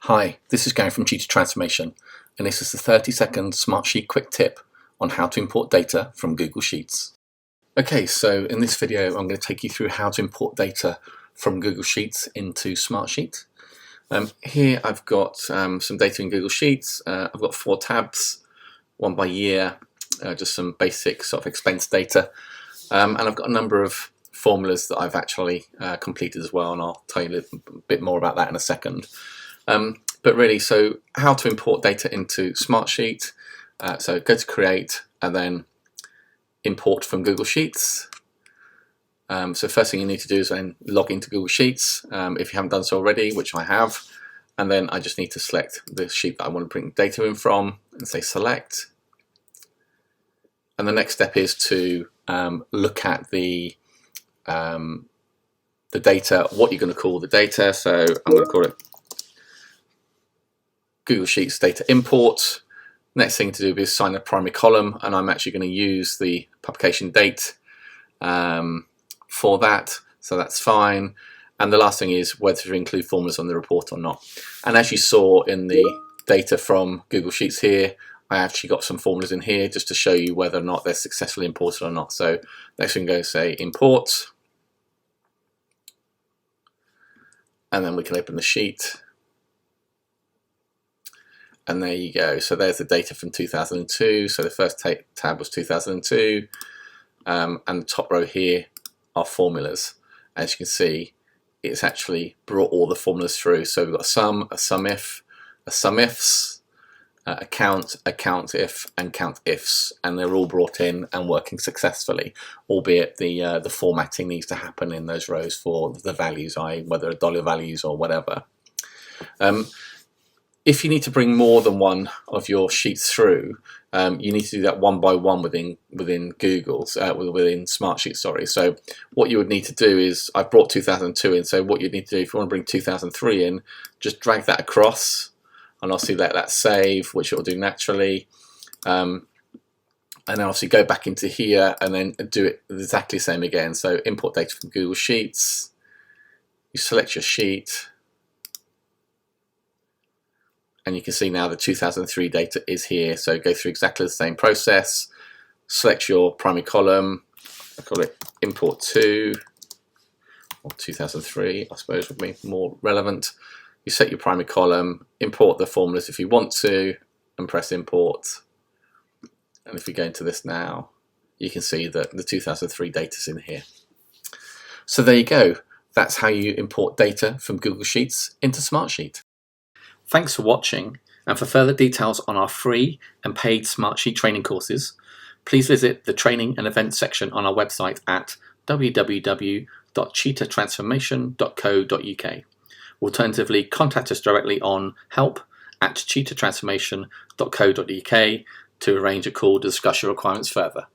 Hi, this is Gary from Cheetah Transformation, and this is the 30-second Smartsheet quick tip on how to import data from Google Sheets. Okay, so in this video I'm going to take you through how to import data from Google Sheets into Smartsheet. Here I've got some data in Google Sheets. I've got 4 tabs, one by year, just some basic sort of expense data, and I've got a number of formulas that I've actually completed as well, and I'll tell you a bit more about that in a second. But really, so how to import data into Smartsheet. So go to Create and then Import from Google Sheets. So first thing you need to do is then log into Google Sheets if you haven't done so already, which I have. And then I just need to select the sheet that I want to bring data in from and say Select. And the next step is to look at the data, what you're going to call the data. So I'm going to call it Google Sheets data import. Next thing to do is assign a primary column, and I'm actually going to use the publication date for that, so that's fine. And the last thing is whether to include formulas on the report or not. And as you saw in the data from Google Sheets here, I actually got some formulas in here just to show you whether or not they're successfully imported or not. So next we can go say import, and then we can open the sheet. And there you go. So there's the data from 2002. So the first tab was 2002. And the top row here are formulas. As you can see, it's actually brought all the formulas through. So we've got a sum, a sum if, a sum ifs, a count if, and count ifs. And they're all brought in and working successfully, albeit the formatting needs to happen in those rows for the values, i.e. whether dollar values or whatever. If you need to bring more than one of your sheets through, you need to do that one by one within Google's within Smartsheet. Sorry. So what you would need to do is I've brought 2002 in. So what you need to do if you want to bring 2003 in, just drag that across, and obviously let that save, which it will do naturally. And then obviously go back into here and then do it exactly the same again. So import data from Google Sheets. You select your sheet. And you can see now the 2003 data is here. So go through exactly the same process. Select your primary column. I call it import to, or 2003, I suppose would be more relevant. You set your primary column, import the formulas if you want to, and press import. And if we go into this now, you can see that the 2003 data is in here. So there you go. That's how you import data from Google Sheets into Smartsheet. Thanks for watching, and for further details on our free and paid Smartsheet training courses, please visit the training and events section on our website at www.cheetahtransformation.co.uk. Alternatively, contact us directly on help@cheetahtransformation.co.uk to arrange a call to discuss your requirements further.